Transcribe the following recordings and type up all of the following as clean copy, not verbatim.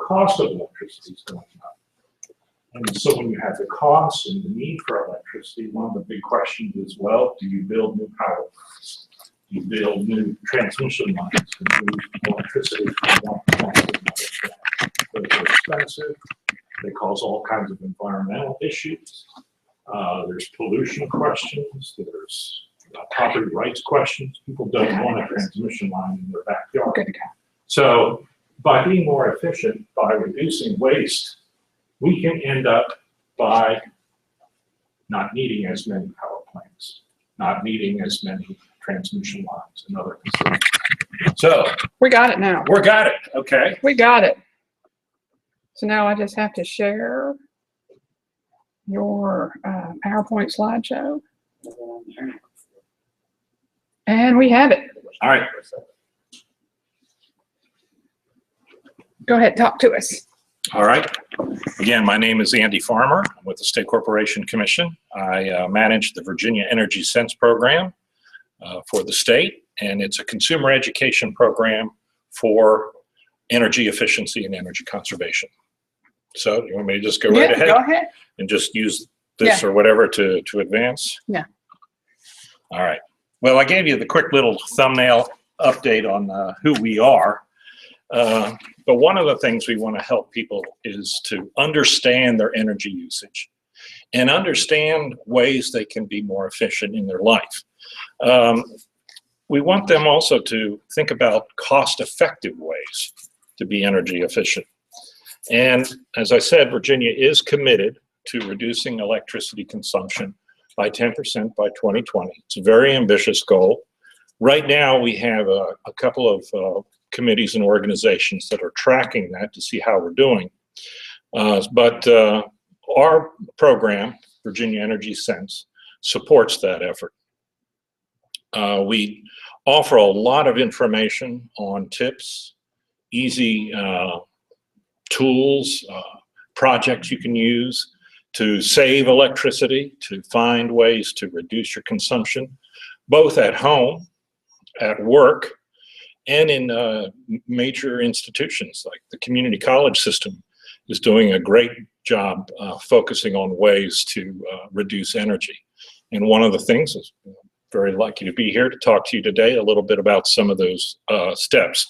cost of electricity is going up. And so when you have the cost and the need for electricity, one of the big questions is, well, do you build new power plants? Do you build new transmission lines and move electricity from one plant to another plant? Those are expensive. They cause all kinds of environmental issues. There's pollution questions. There's property rights questions. People don't want a transmission line in their backyard. So by being more efficient, by reducing waste, we can end up by not needing as many power plants, not needing as many transmission lines and other concerns. So we got it now. We got it. Okay. We got it. So now I just have to share your PowerPoint slideshow. And we have it. All right. Go ahead, talk to us. All right. Again, my name is Andy Farmer. I'm with the State Corporation Commission. I manage the Virginia Energy Sence program for the state, and it's a consumer education program for energy efficiency and energy conservation. So you want me to just go right ahead? Go ahead. And just use this or whatever to advance? Yeah. All right. Well, I gave you the quick little thumbnail update on who we are. But one of the things we want to help people is to understand their energy usage and understand ways they can be more efficient in their life. We want them also to think about cost-effective ways to be energy efficient. And as I said, Virginia is committed to reducing electricity consumption by 10% by 2020. It's a very ambitious goal. Right now, we have a couple of committees and organizations that are tracking that to see how we're doing. But our program, Virginia Energy Sence, supports that effort. We offer a lot of information on tips, easy tools, projects you can use to save electricity, to find ways to reduce your consumption, both at home, at work, and in major institutions. Like the community college system is doing a great job focusing on ways to reduce energy. And one of the things is very lucky to be here to talk to you today a little bit about some of those steps.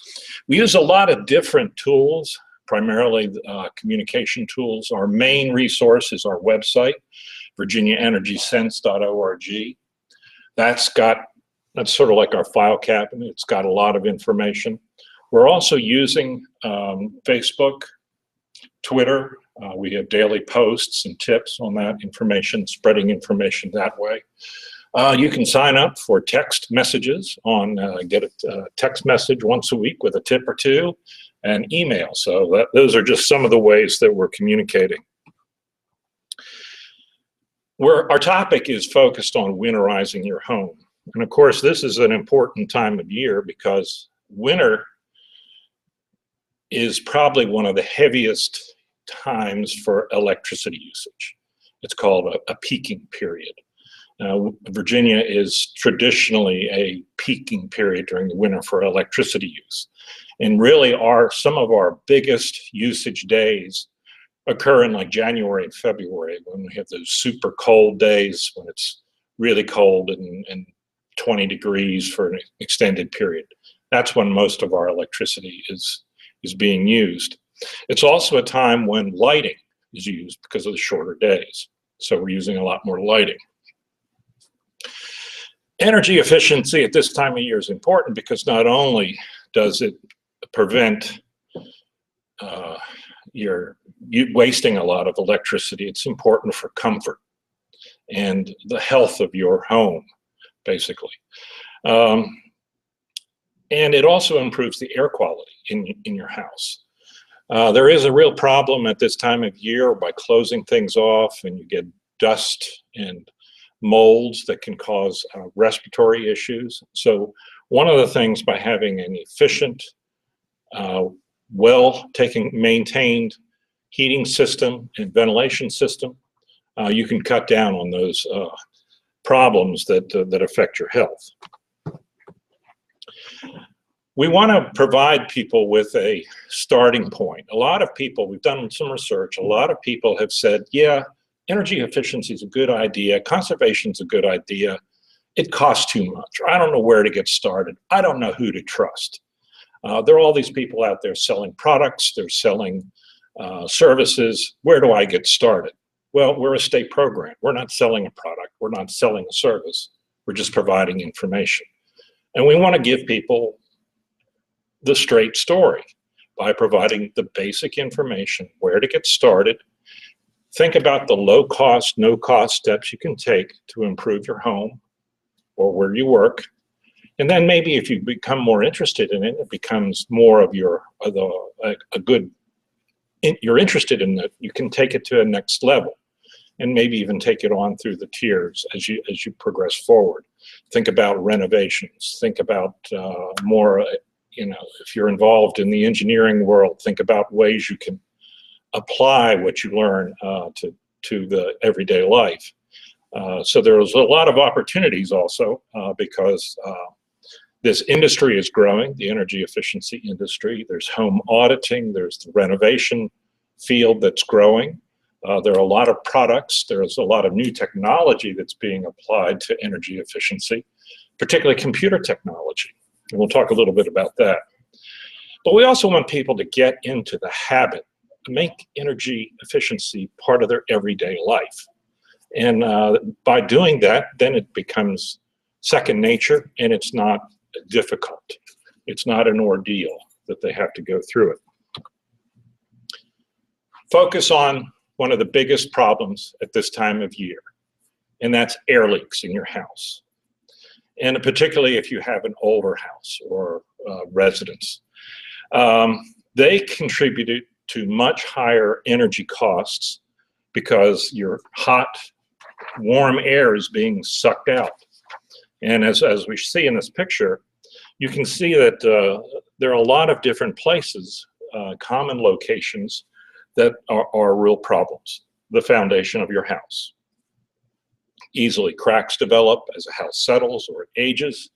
We use a lot of different tools, primarily communication tools. Our main resource is our website, virginiaenergysence.org. That's sort of like our file cabinet. It's got a lot of information. We're also using Facebook, Twitter. We have daily posts and tips on that information, spreading information that way. You can sign up for text messages get a text message once a week with a tip or two, and email. So those are just some of the ways that we're communicating. Our topic is focused on winterizing your home. And of course, this is an important time of year because winter is probably one of the heaviest times for electricity usage. It's called a peaking period. Virginia is traditionally a peaking period during the winter for electricity use. And really some of our biggest usage days occur in like January and February, when we have those super cold days when it's really cold and 20 degrees for an extended period. That's when most of our electricity is being used. It's also a time when lighting is used because of the shorter days. So we're using a lot more lighting. Energy efficiency at this time of year is important because not only does it prevent you wasting a lot of electricity, it's important for comfort and the health of your home, basically. And it also improves the air quality in your house. There is a real problem at this time of year by closing things off, and you get dust and molds that can cause respiratory issues. So one of the things, by having an efficient, maintained heating system and ventilation system, you can cut down on those problems that affect your health. we want to provide people with a starting point. A lot of people, we've done some research, a lot of people have said, yeah, energy efficiency is a good idea, conservation is a good idea, it costs too much, I don't know where to get started, I don't know who to trust. There are all these people out there selling products, they're selling services, where do I get started? Well, we're a state program, we're not selling a product, we're not selling a service, we're just providing information. And we want to give people the straight story by providing the basic information, where to get started. Think about the low cost, no cost steps you can take to improve your home or where you work. And then maybe if you become more interested in it, it becomes more of you're interested in it, you can take it to a next level and maybe even take it on through the tiers as you progress forward. Think about renovations, think about more, if you're involved in the engineering world, think about ways you can apply what you learn to the everyday life. So there's a lot of opportunities also because this industry is growing, the energy efficiency industry. There's home auditing, there's the renovation field that's growing. There are a lot of products, there's a lot of new technology that's being applied to energy efficiency, particularly computer technology. And we'll talk a little bit about that. But we also want people to get into the habit, to make energy efficiency part of their everyday life. And by doing that, then it becomes second nature and it's not difficult. It's not an ordeal that they have to go through it. Focus on one of the biggest problems at this time of year, and that's air leaks in your house. And particularly if you have an older house or residence. They contributed to much higher energy costs because your hot, warm air is being sucked out. And as we see in this picture, you can see that there are a lot of different places, common locations, that are real problems. The foundation of your house. Easily cracks develop as a house settles or it ages.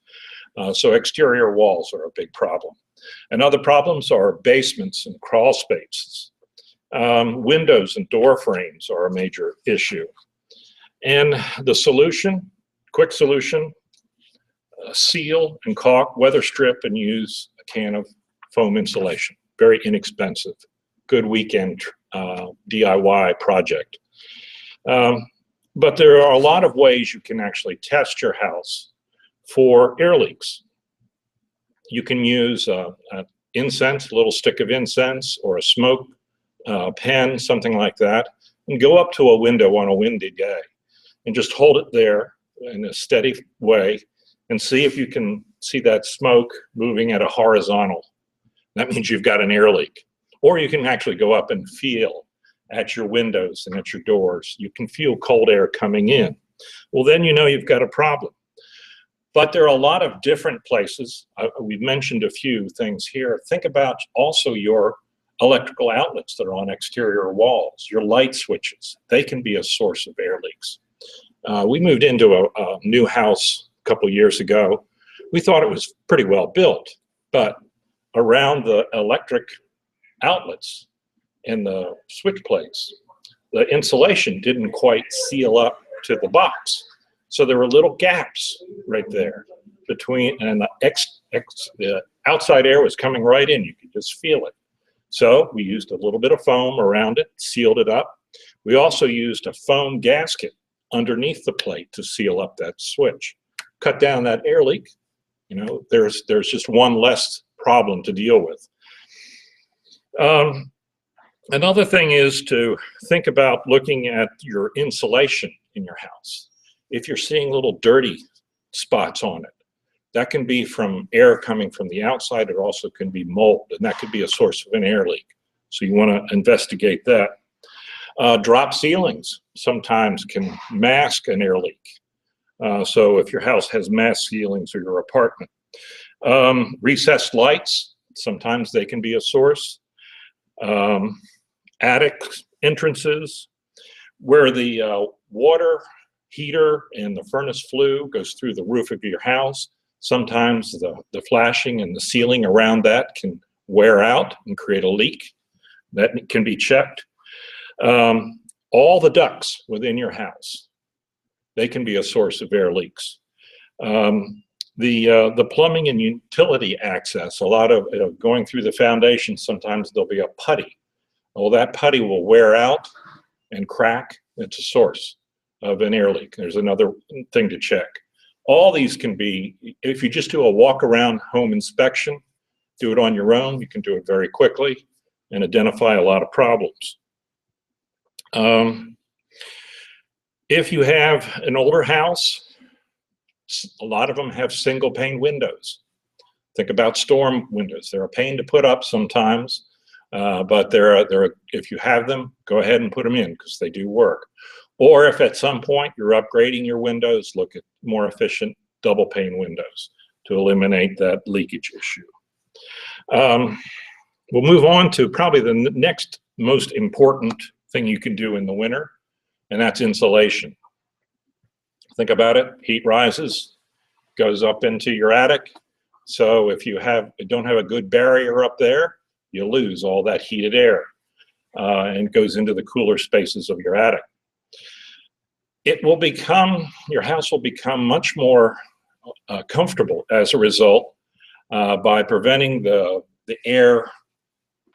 So exterior walls are a big problem. And other problems are basements and crawl spaces. Windows and door frames are a major issue. And the solution, quick solution, seal and caulk, weather strip, and use a can of foam insulation. Very inexpensive. Good weekend DIY project. But there are a lot of ways you can actually test your house for air leaks. You can use incense, a little stick of incense, or a smoke pen, something like that, and go up to a window on a windy day and just hold it there in a steady way and see if you can see that smoke moving at a horizontal. That means you've got an air leak. Or you can actually go up and feel at your windows and at your doors. You can feel cold air coming in. Well, then you know you've got a problem. But there are a lot of different places. We've mentioned a few things here. Think about also your electrical outlets that are on exterior walls, your light switches. They can be a source of air leaks. We moved into a new house a couple of years ago. We thought it was pretty well built, but around the electric outlets and the switch plates, the insulation didn't quite seal up to the box. So there were little gaps right there between, and the outside air was coming right in. You could just feel it. So we used a little bit of foam around it, sealed it up. We also used a foam gasket underneath the plate to seal up that switch. Cut down that air leak. You know, there's just one less problem to deal with. Another thing is to think about looking at your insulation in your house. If you're seeing little dirty spots on it, that can be from air coming from the outside. It also can be mold, and that could be a source of an air leak. So you want to investigate that. Drop ceilings sometimes can mask an air leak. So if your house has masked ceilings or your apartment. Recessed lights, sometimes they can be a source. Attic entrances, where the water heater and the furnace flue goes through the roof of your house. Sometimes the flashing and the sealing around that can wear out and create a leak. That can be checked. All the ducts within your house, they can be a source of air leaks. The plumbing and utility access, a lot of going through the foundation, sometimes there'll be a putty. Well, that putty will wear out and crack. It's a source of an air leak. There's another thing to check. All these can be, if you just do a walk around home inspection, do it on your own, you can do it very quickly and identify a lot of problems. If you have an older house, a lot of them have single pane windows. Think about storm windows. They're a pain to put up sometimes, but if you have them, go ahead and put them in because they do work. Or if at some point you're upgrading your windows, look at more efficient double pane windows to eliminate that leakage issue. We'll move on to probably the next most important thing you can do in the winter, and that's insulation. Think about it, heat rises, goes up into your attic. So if you don't have a good barrier up there, you lose all that heated air and goes into the cooler spaces of your attic. Your house will become much more comfortable as a result by preventing the air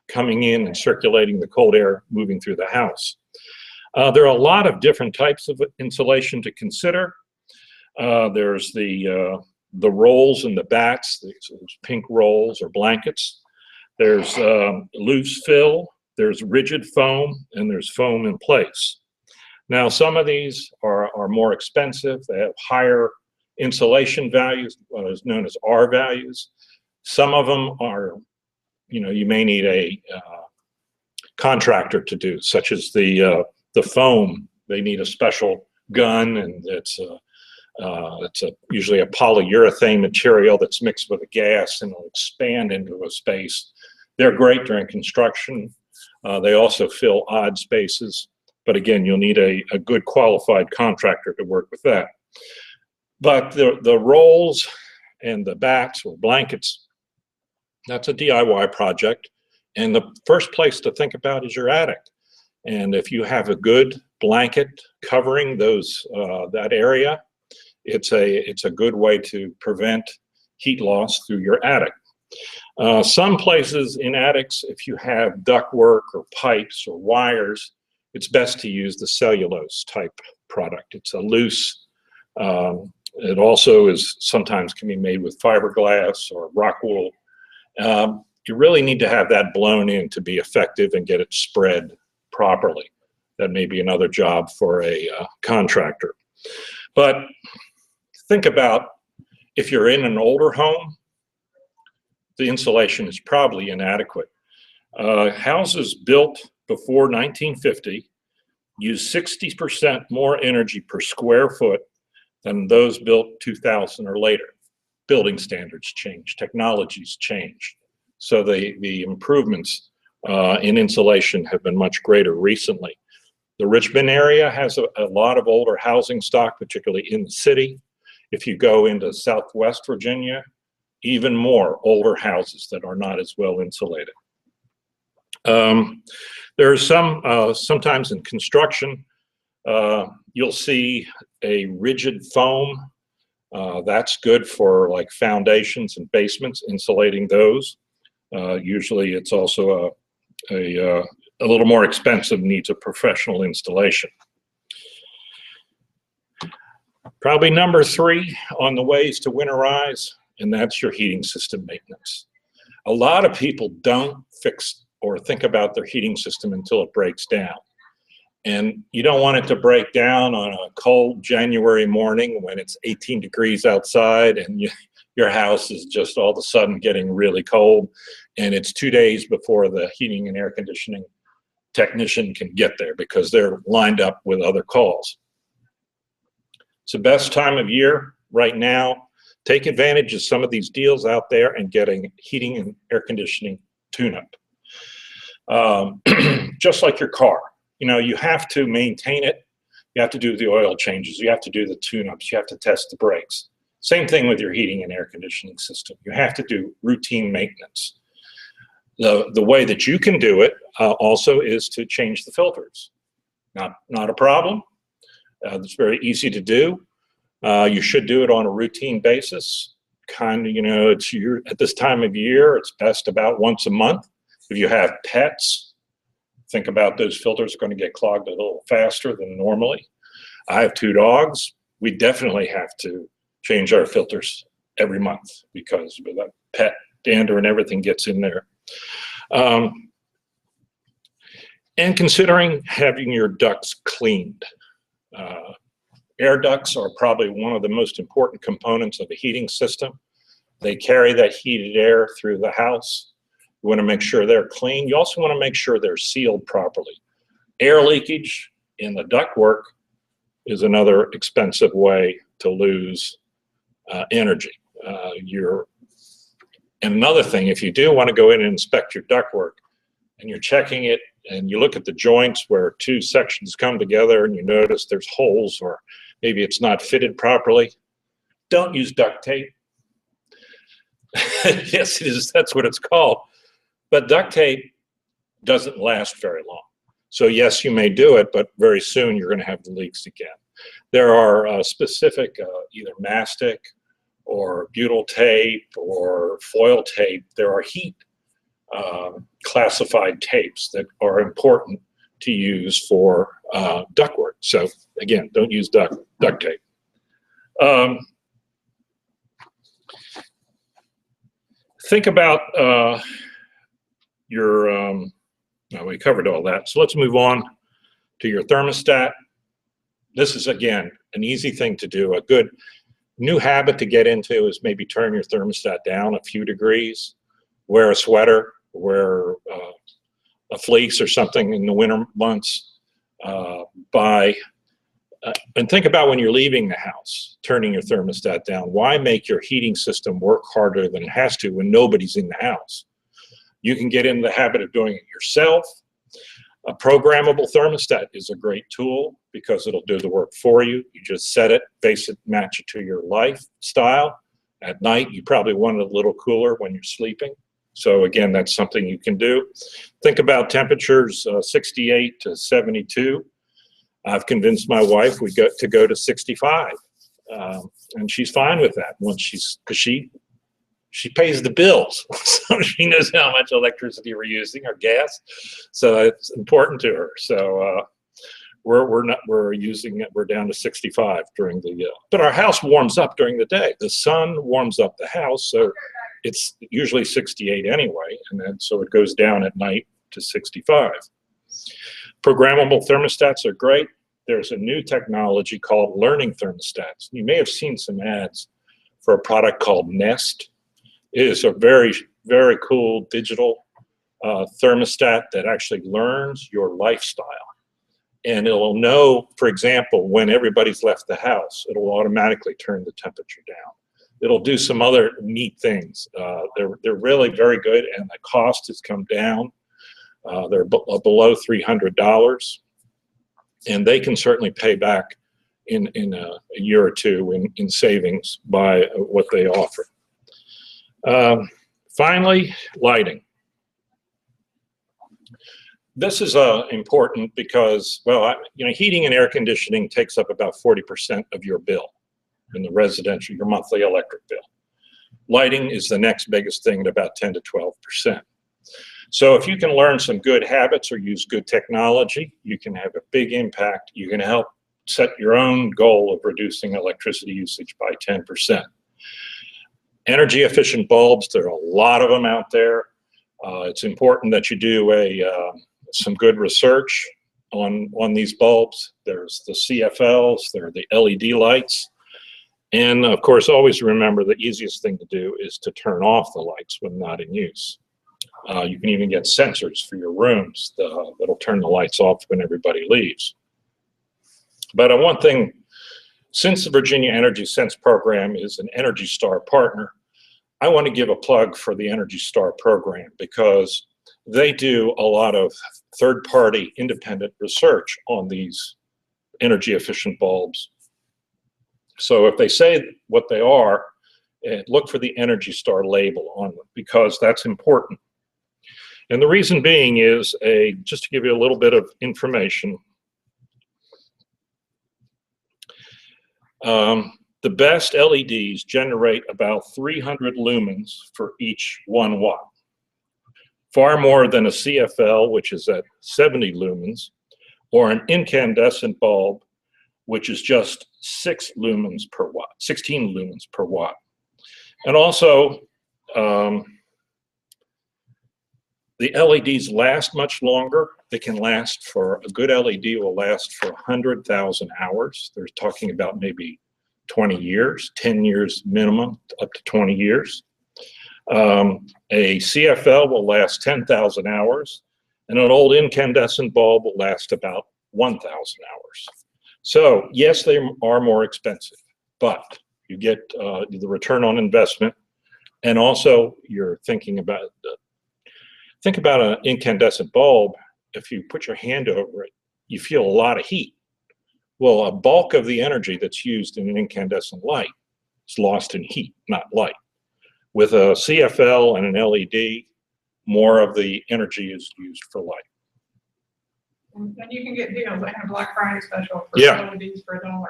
coming in and circulating the cold air moving through the house. There are a lot of different types of insulation to consider. There's the rolls and the bats, those pink rolls or blankets. There's loose fill, there's rigid foam, and there's foam in place. Now, some of these are more expensive. They have higher insulation values, what is known as R values. Some of them are, you may need a contractor to do, such as the foam. They need a special gun, and it's usually a polyurethane material that's mixed with a gas and will expand into a space. They're great during construction. They also fill odd spaces. But again, you'll need a good qualified contractor to work with that. But the rolls and the bats or blankets, that's a DIY project. And the first place to think about is your attic. And if you have a good blanket covering that area, it's a good way to prevent heat loss through your attic. Some places in attics, if you have ductwork or pipes or wires, it's best to use the cellulose type product. It's a loose, it also sometimes can be made with fiberglass or rock wool. You really need to have that blown in to be effective and get it spread properly. That may be another job for a contractor. But think about if you're in an older home, the insulation is probably inadequate. Houses built before 1950 use 60% more energy per square foot than those built 2000 or later. Building standards change, technologies change. So the improvements in insulation have been much greater recently. The Richmond area has a lot of older housing stock, particularly in the city. If you go into Southwest Virginia, even more older houses that are not as well insulated. There are sometimes in construction, you'll see a rigid foam. That's good for like foundations and basements, insulating those. Usually it's also a little more expensive, needs a professional installation. Probably number 3 on the ways to winterize, and that's your heating system maintenance. A lot of people don't fix or think about their heating system until it breaks down. And you don't want it to break down on a cold January morning when it's 18 degrees outside and your house is just all of a sudden getting really cold, and it's 2 days before the heating and air conditioning technician can get there because they're lined up with other calls. It's the best time of year right now. Take advantage of some of these deals out there and getting heating and air conditioning tune-up. Just like your car, you have to maintain it. You have to do the oil changes. You have to do the tune-ups. You have to test the brakes. Same thing with your heating and air conditioning system. You have to do routine maintenance. The way that you can do it also is to change the filters. Not a problem. It's very easy to do. You should do it on a routine basis. Kind of, it's at this time of year, it's best about once a month. If you have pets, think about those filters are going to get clogged a little faster than normally. I have 2 dogs. We definitely have to change our filters every month because the pet dander and everything gets in there. And considering having your ducts cleaned. Air ducts are probably one of the most important components of a heating system. They carry that heated air through the house. You want to make sure they're clean. You also want to make sure they're sealed properly. Air leakage in the ductwork is another expensive way to lose energy. And another thing, if you do want to go in and inspect your ductwork and you're checking it and you look at the joints where 2 sections come together and you notice there's holes or maybe it's not fitted properly, don't use duct tape. Yes, it is. That's what it's called. But duct tape doesn't last very long. So yes, you may do it, but very soon you're going to have the leaks again. There are specific either mastic or butyl tape or foil tape. There are heat classified tapes that are important to use for ductwork. So again, don't use duct tape. Think about we covered all that. So let's move on to your thermostat. This is, again, an easy thing to do. A good new habit to get into is maybe turn your thermostat down a few degrees, wear a sweater, wear a fleece or something in the winter months, and think about when you're leaving the house, turning your thermostat down. Why make your heating system work harder than it has to when nobody's in the house? You can get into the habit of doing it yourself. A programmable thermostat is a great tool because it'll do the work for you. You just set it, base it, match it to your lifestyle. At night, you probably want it a little cooler when you're sleeping. So again, that's something you can do. Think about temperatures 68 to 72. I've convinced my wife to go to 65, and she's fine with that because she pays the bills, so she knows how much electricity we're using or gas, so it's important to her. So we're down to 65 during but our house warms up during the day. The sun warms up the house, so it's usually 68 anyway, and then so it goes down at night to 65. Programmable thermostats are great. There's a new technology called learning thermostats. You may have seen some ads for a product called Nest. It is a very, very cool digital thermostat that actually learns your lifestyle. And it'll know, for example, when everybody's left the house, it'll automatically turn the temperature down. It'll do some other neat things. They're really very good, and the cost has come down. They're below $300, and they can certainly pay back in a year or two in savings by what they offer. Finally, lighting. This is important because, well, heating and air conditioning takes up about 40% of your bill in the residential, your monthly electric bill. Lighting is the next biggest thing at about 10 to 12%. So if you can learn some good habits or use good technology, you can have a big impact. You can help set your own goal of reducing electricity usage by 10%. Energy efficient bulbs, there are a lot of them out there. It's important that you do some good research on these bulbs. There's the CFLs, there are the LED lights. And of course, always remember the easiest thing to do is to turn off the lights when not in use. You can even get sensors for your rooms that'll turn the lights off when everybody leaves. But one thing, since the Virginia Energy Sense program is an Energy Star partner, I want to give a plug for the Energy Star program because they do a lot of third-party independent research on these energy efficient bulbs. So if they say what they are, look for the Energy Star label on them, because that's important. And the reason being is, just to give you a little bit of information, the best LEDs generate about 300 lumens for each 1 watt. Far more than a CFL, which is at 70 lumens, or an incandescent bulb, which is just 6 lumens per watt, 16 lumens per watt. And also, the LEDs last much longer. They can last for, a good LED will last for 100,000 hours. They're talking about maybe 20 years, 10 years minimum, up to 20 years. A CFL will last 10,000 hours, and an old incandescent bulb will last about 1,000 hours. So yes, they are more expensive, but you get the return on investment, and also you're thinking about think about an incandescent bulb. If you put your hand over it, you feel a lot of heat. Well, a bulk of the energy that's used in an incandescent light is lost in heat, not light. With a CFL and an LED, more of the energy is used for light. And you can get deals. I have Black Friday special for Yeah. LEDs for $1.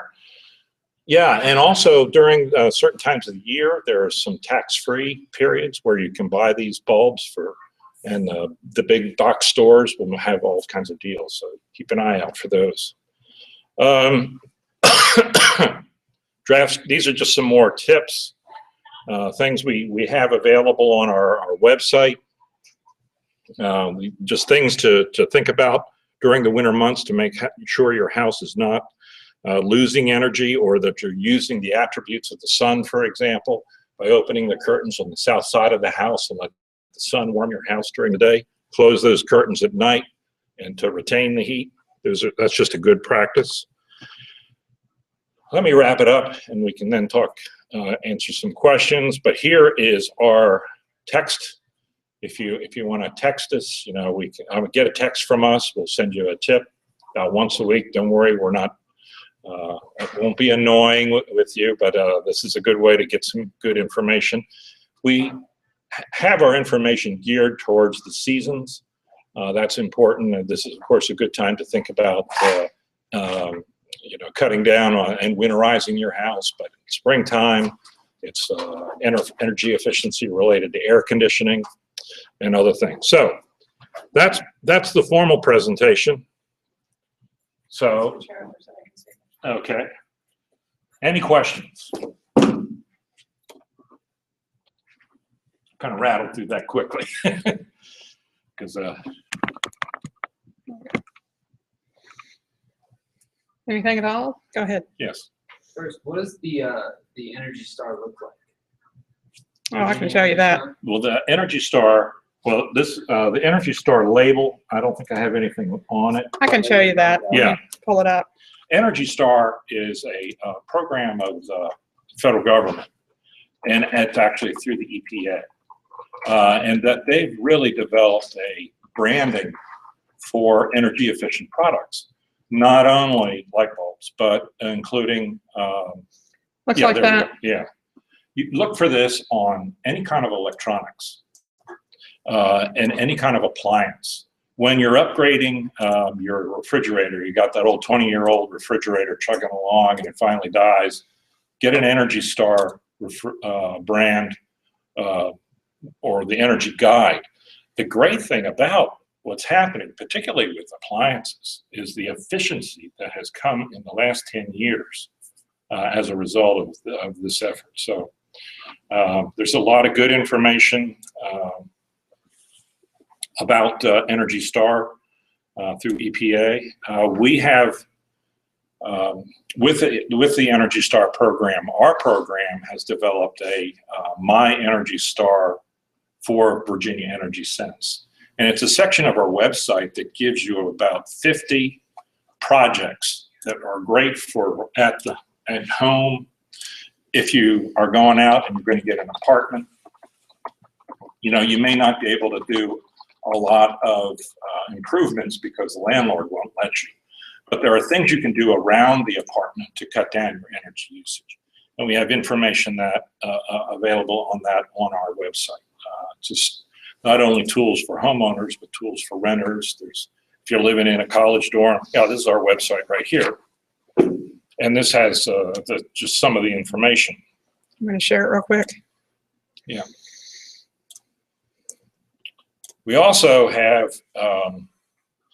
Yeah, and also during certain times of the year, there are some tax-free periods where you can buy these bulbs for, and the big box stores will have all kinds of deals. So keep an eye out for those. Drafts, these are just some more tips, things we have available on our website. Just things to think about during the winter months to make sure your house is not losing energy, or that you're using the attributes of the sun, for example, by opening the curtains on the south side of the house and let the sun warm your house during the day. Close those curtains at night, and to retain the heat. That's just a good practice. Let me wrap it up, and we can then talk, answer some questions. But here is our text. If you want to text us, you know, I would get a text from us. We'll send you a tip about once a week. Don't worry, we're not. It won't be annoying with you, but this is a good way to get some good information. We have our information geared towards the seasons. That's important, and this is, of course, a good time to think about you know, cutting down on and winterizing your house. But springtime, it's energy efficiency related to air conditioning and other things. So that's the formal presentation. So, okay. Any questions? Kind of rattled through that quickly because Anything at all? Go ahead. yes. First, what does the Energy Star look like? Oh, I can show you that. Well, the Energy Star, well, this the Energy Star label, I don't think I have anything on it. I can show you that. Let Yeah. me pull it up. Energy Star is a program of the federal government, and it's actually through the EPA. And that they've really developed a branding for energy efficient products, not only light bulbs, but including Looks yeah, like that. yeah. You look for this on any kind of electronics and any kind of appliance. When you're upgrading your refrigerator, you got that old 20-year-old refrigerator chugging along and it finally dies, get an Energy Star brand or the Energy Guide. The great thing about what's happening, particularly with appliances, is the efficiency that has come in the last 10 years as a result of this effort. So there's a lot of good information about Energy Star through EPA. We have, with the Energy Star program, our program has developed a My Energy Star for Virginia Energy Sence. And it's a section of our website that gives you about 50 projects that are great for at home. If you are going out and you're going to get an apartment, you know, you may not be able to do a lot of improvements because the landlord won't let you. But there are things you can do around the apartment to cut down your energy usage. And we have information that available on that on our website. Just not only tools for homeowners, but tools for renters. If you're living in a college dorm, this is our website right here. And this has just some of the information. I'm going to share it real quick. Yeah. We also have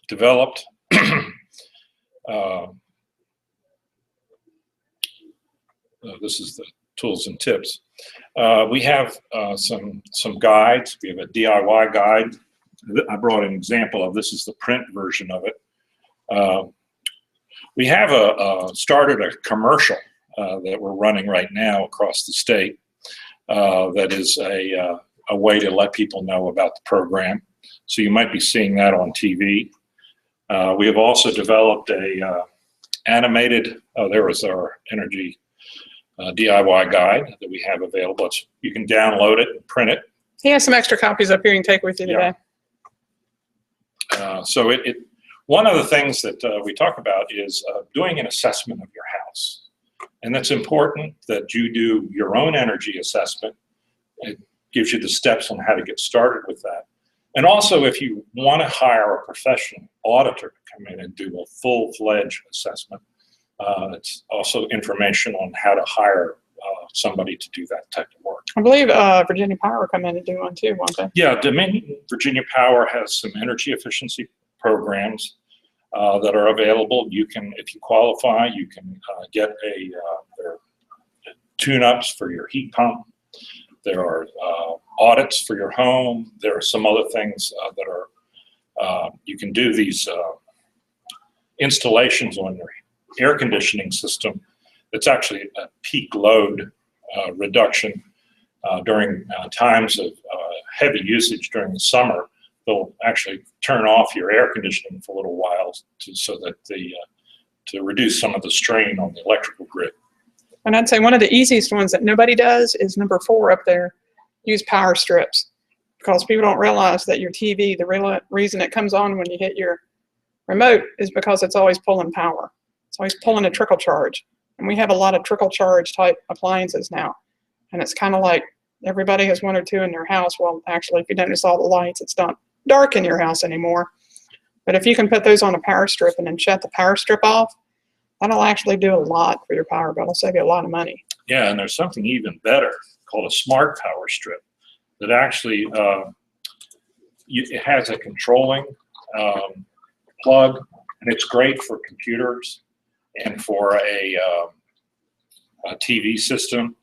developed this is the tools and tips. We have some guides. We have a DIY guide. I brought an example of this. Is the print version of it. We have started a commercial that we're running right now across the state. That is a way to let people know about the program. So you might be seeing that on TV. We have also developed a animated. There was our energy DIY guide that we have available. You can download it and print it. He has some extra copies up here you can take with you today. So one of the things that we talk about is doing an assessment of your house. And it's important that you do your own energy assessment. It gives you the steps on how to get started with that. And also, if you want to hire a professional auditor to come in and do a full-fledged assessment, it's also information on how to hire somebody to do that type of work. I believe Virginia Power will come in and do one too, won't they? Yeah, Dominion Virginia Power has some energy efficiency programs that are available. You can, if you qualify, you can get their tune-ups for your heat pump. There are audits for your home. There are some other things that are, you can do these installations on your air conditioning system. It's actually a peak load reduction during times of heavy usage during the summer. They'll actually turn off your air conditioning for a little while so that to reduce some of the strain on the electrical grid. And I'd say one of the easiest ones that nobody does is number 4 up there. Use power strips, because people don't realize that your TV, the real reason it comes on when you hit your remote is because it's always pulling power. It's always pulling a trickle charge. And we have a lot of trickle charge type appliances now. And it's kind of like everybody has 1 or 2 in their house. Well, actually, if you notice all the lights, it's not dark in your house anymore. But if you can put those on a power strip and then shut the power strip off, that'll actually do a lot for your power bill. It'll save you a lot of money. Yeah, and there's something even better called a smart power strip that actually it has a controlling plug, and it's great for computers and for a TV system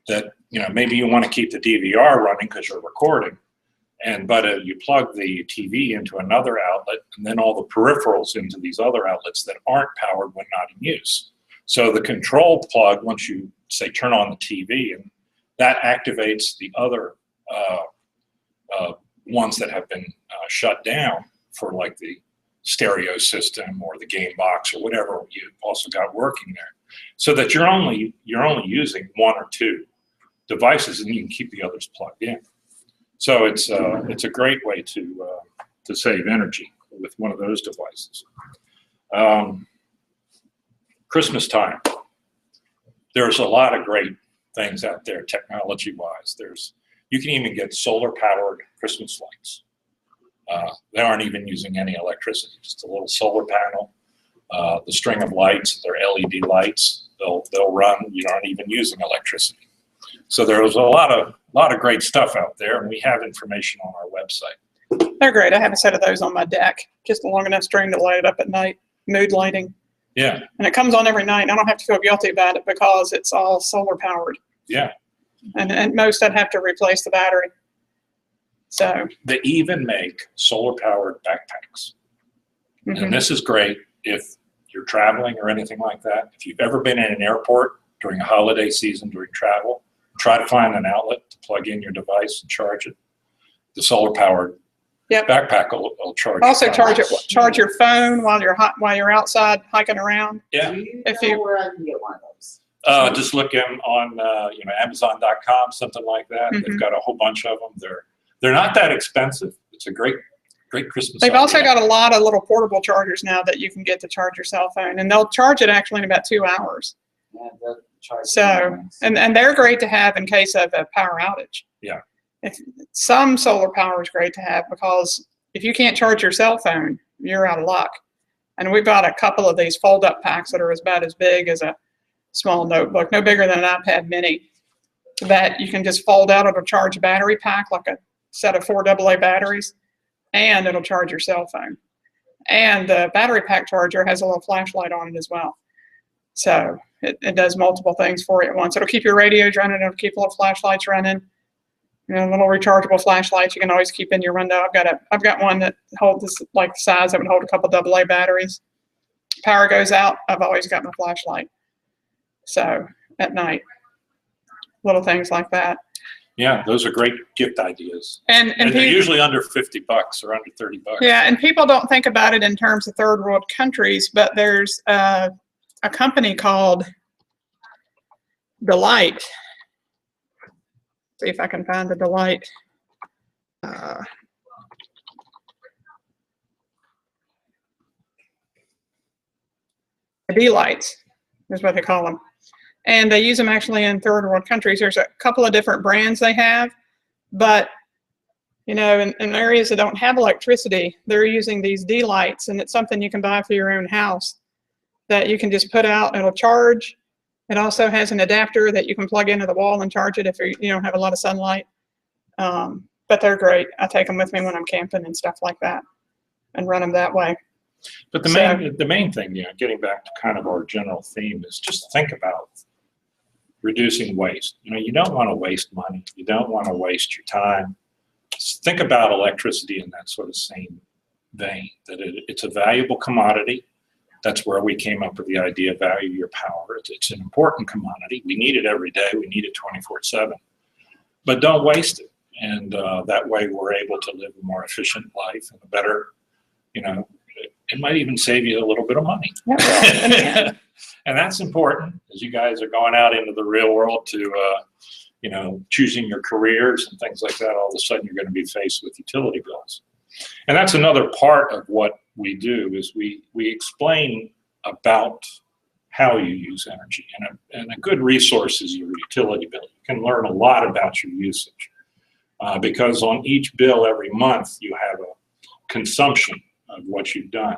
that, maybe you want to keep the DVR running because you're recording, but you plug the TV into another outlet and then all the peripherals into these other outlets that aren't powered when not in use. So the control plug, once you say turn on the TV, and that activates the other ones that have been shut down for like the stereo system or the game box or whatever you've also got working there, so that you're only using 1 or 2 devices and you can keep the others plugged in. So it's a great way to save energy with one of those devices. Christmas time, there's a lot of great things out there technology-wise. You can even get solar-powered Christmas lights. They aren't even using any electricity, just a little solar panel. The string of lights, they're LED lights. They'll run. You aren't even using electricity. So there's a lot of great stuff out there, and we have information on our website. They're great. I have a set of those on my deck, just a long enough string to light it up at night, mood lighting. Yeah. And it comes on every night. I don't have to feel guilty about it because it's all solar powered. Yeah. And at most I'd have to replace the battery. So they even make solar powered backpacks. Mm-hmm. And this is great if you're traveling or anything like that. If you've ever been in an airport during a holiday season during travel, try to find an outlet to plug in your device and charge it. The solar powered backpack will charge. Also charge your phone while you're outside hiking around. Yeah. If you know where I can get one of those. Just look them on Amazon.com, something like that. Mm-hmm. They've got a whole bunch of them. They're not that expensive. It's a great Great Christmas. They've also idea. got a lot of little portable chargers now that you can get to charge your cell phone, and they'll charge it actually in about 2 hours. Yeah, that charges So, nice. and they're great to have in case of a power outage. Yeah. If some solar power is great to have, because if you can't charge your cell phone, you're out of luck. And we bought a couple of these fold-up packs that are about as big as a small notebook, no bigger than an iPad mini, that you can just fold out. It'll charge a battery pack, like a set of 4 AA batteries, and it'll charge your cell phone. And the battery pack charger has a little flashlight on it as well. So it does multiple things for you at once. It'll keep your radios running. It'll keep little flashlights running. You know, little rechargeable flashlights you can always keep in your window. I've got one that holds this, like the size that would hold a couple AA batteries. Power goes out, I've always got my flashlight. So at night, little things like that. Yeah, those are great gift ideas. And they're people, usually under $50 or under $30. yeah, and people don't think about it in terms of third world countries, but there's a company called Delight. See if I can find the Delight. D-lights is what they call them. And they use them actually in third world countries. There's a couple of different brands they have, but you know, in areas that don't have electricity, they're using these D-lights, and it's something you can buy for your own house that you can just put out and it'll charge. It also has an adapter that you can plug into the wall and charge it if you don't have a lot of sunlight. But they're great. I take them with me when I'm camping and stuff like that and run them that way. But the main thing, you know, getting back to kind of our general theme, is just think about reducing waste. You know, you don't want to waste money. You don't want to waste your time. Just think about electricity in that sort of same vein, that it's a valuable commodity. That's where we came up with the idea of value your power. It's an important commodity. We need it every day. We need it 24/7. But don't waste it. And that way we're able to live a more efficient life and a better, you know, it might even save you a little bit of money. And that's important as you guys are going out into the real world to, you know, choosing your careers and things like that. All of a sudden you're going to be faced with utility bills. And that's another part of what we do, is we explain about how you use energy. And a good resource is your utility bill. You can learn a lot about your usage because on each bill every month you have a consumption of what you've done.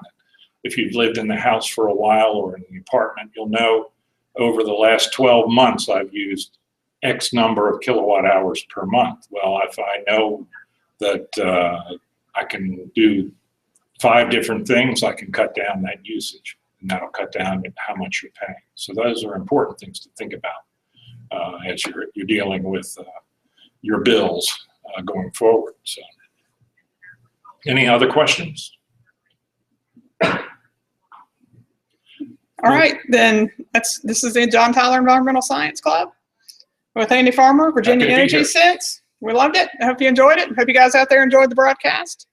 If you've lived in the house for a while or in the apartment, you'll know over the last 12 months I've used X number of kilowatt hours per month. Well, if I know that I can do 5 different things, I can cut down that usage, and that'll cut down how much you're paying. So those are important things to think about as you're dealing with your bills going forward. So, any other questions? All right, then this is the John Tyler Environmental Science Club with Andy Farmer, Virginia Happy to be Energy here. Sense. We loved it. I hope you enjoyed it. Hope you guys out there enjoyed the broadcast.